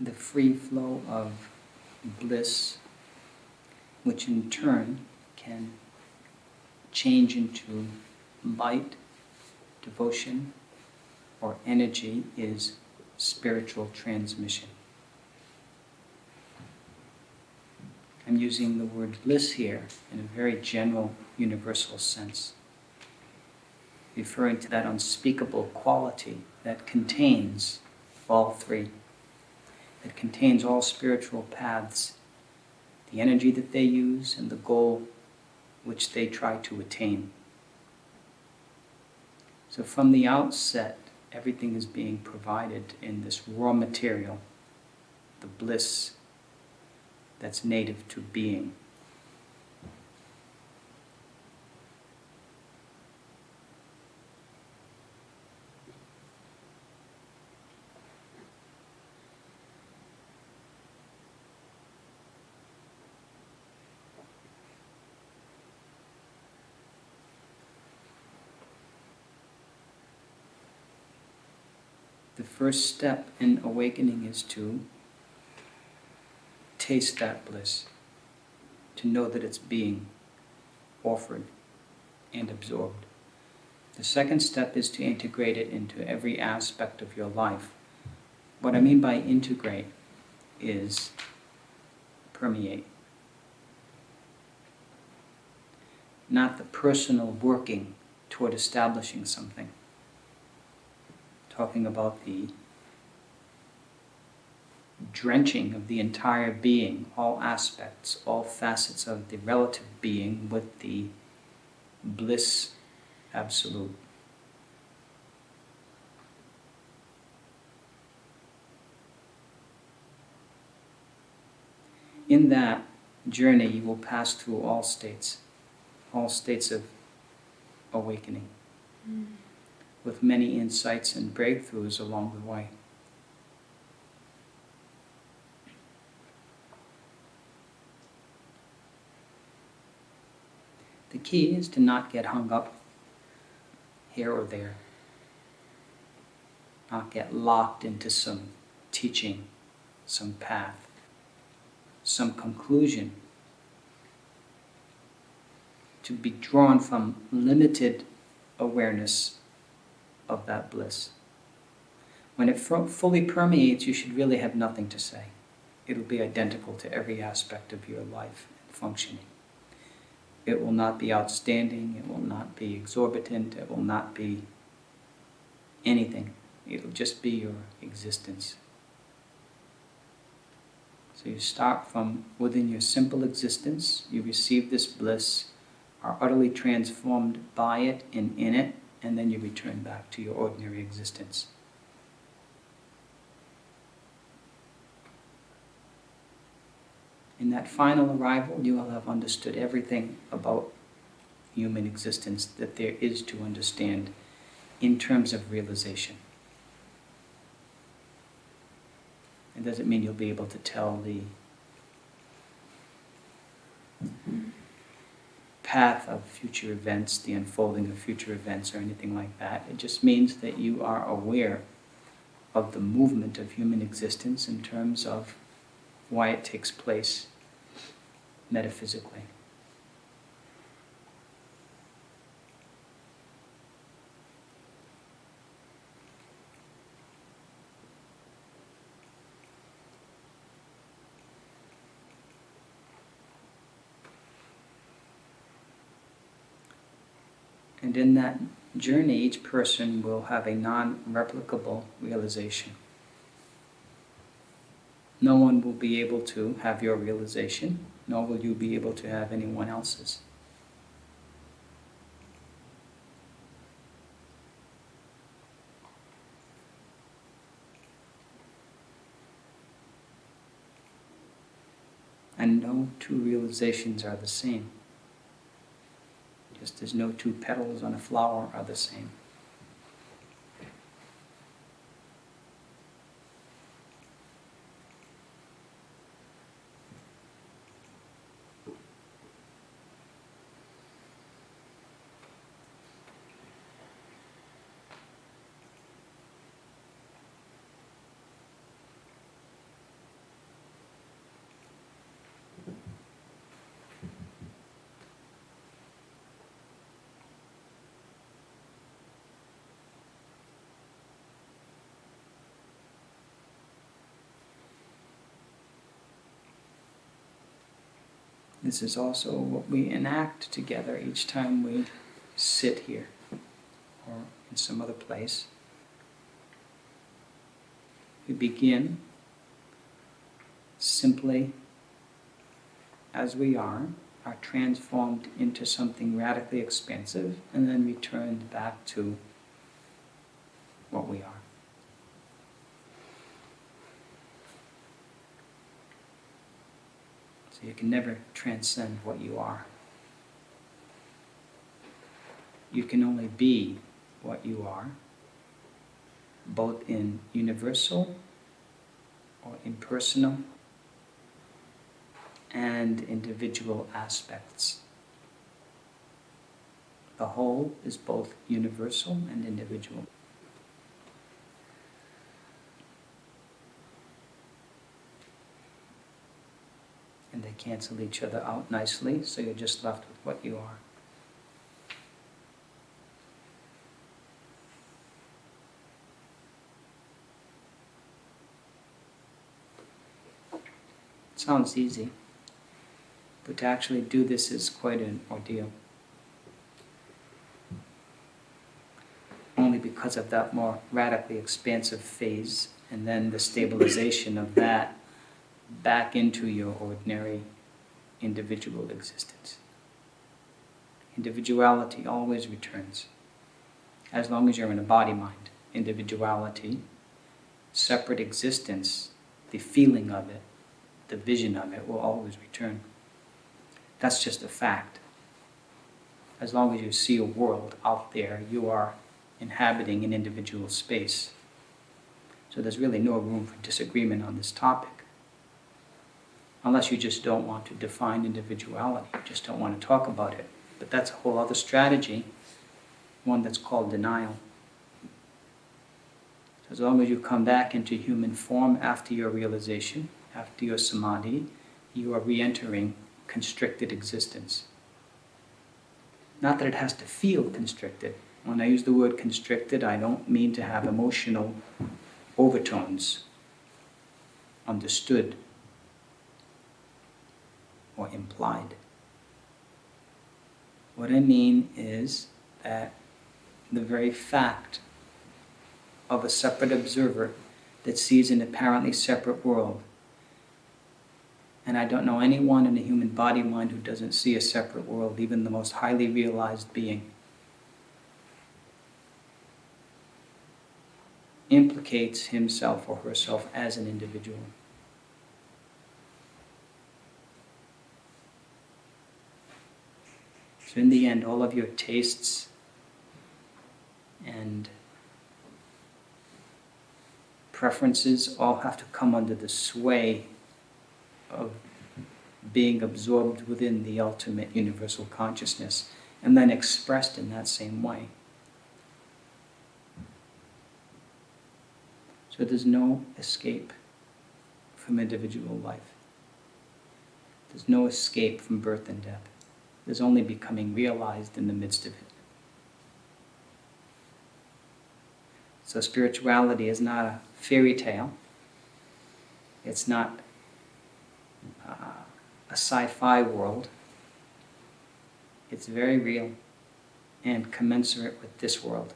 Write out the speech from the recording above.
the free flow of bliss, which in turn can change into light, devotion, or energy, is spiritual transmission. I'm using the word bliss here in a very general, universal sense, referring to that unspeakable quality that contains all three, that contains all spiritual paths, the energy that they use and the goal which they try to attain. So from the outset, everything is being provided in this raw material, the bliss that's native to being. The first step in awakening is to taste that bliss, to know that it's being offered and absorbed. The second step is to integrate it into every aspect of your life. What I mean by integrate is permeate. Not the personal working toward establishing something. Talking about the drenching of the entire being, all aspects, all facets of the relative being with the bliss absolute. In that journey, you will pass through all states of awakening, with many insights and breakthroughs along the way. The key is to not get hung up here or there, not get locked into some teaching, some path, some conclusion, to be drawn from limited awareness of that bliss. When it fully permeates, you should really have nothing to say. It'll be identical to every aspect of your life and functioning. It will not be outstanding, it will not be exorbitant, it will not be anything. It'll just be your existence. So you start from within your simple existence, you receive this bliss, are utterly transformed by it and in it, and then you return back to your ordinary existence. In that final arrival, you will have understood everything about human existence that there is to understand in terms of realization. It doesn't mean you'll be able to tell the path of future events, the unfolding of future events, or anything like that. It just means that you are aware of the movement of human existence in terms of why it takes place metaphysically. And in that journey, each person will have a non-replicable realization. No one will be able to have your realization, nor will you be able to have anyone else's. And no two realizations are the same. Just as no two petals on a flower are the same. This is also what we enact together each time we sit here or in some other place. We begin simply as we are transformed into something radically expansive, and then returned back to what we are. So you can never transcend what you are. You can only be what you are, both in universal or impersonal and individual aspects. The whole is both universal and individual. And they cancel each other out nicely, so you're just left with what you are. It sounds easy, but to actually do this is quite an ordeal. Only because of that more radically expansive phase, and then the stabilization of that back into your ordinary individual existence. Individuality always returns, as long as you're in a body-mind. Individuality, separate existence, the feeling of it, the vision of it will always return. That's just a fact. As long as you see a world out there, you are inhabiting an individual space. So there's really no room for disagreement on this topic. Unless you just don't want to define individuality, you just don't want to talk about it. But that's a whole other strategy, one that's called denial. So as long as you come back into human form after your realization, after your samadhi, you are re-entering constricted existence. Not that it has to feel constricted. When I use the word constricted, I don't mean to have emotional overtones understood or implied. What I mean is that the very fact of a separate observer that sees an apparently separate world, and I don't know anyone in a human body mind who doesn't see a separate world, even the most highly realized being, implicates himself or herself as an individual. So in the end, all of your tastes and preferences all have to come under the sway of being absorbed within the ultimate universal consciousness, and then expressed in that same way. So there's no escape from individual life. There's no escape from birth and death. There's only becoming realized in the midst of it. So spirituality is not a fairy tale. It's not a sci-fi world. It's very real and commensurate with this world.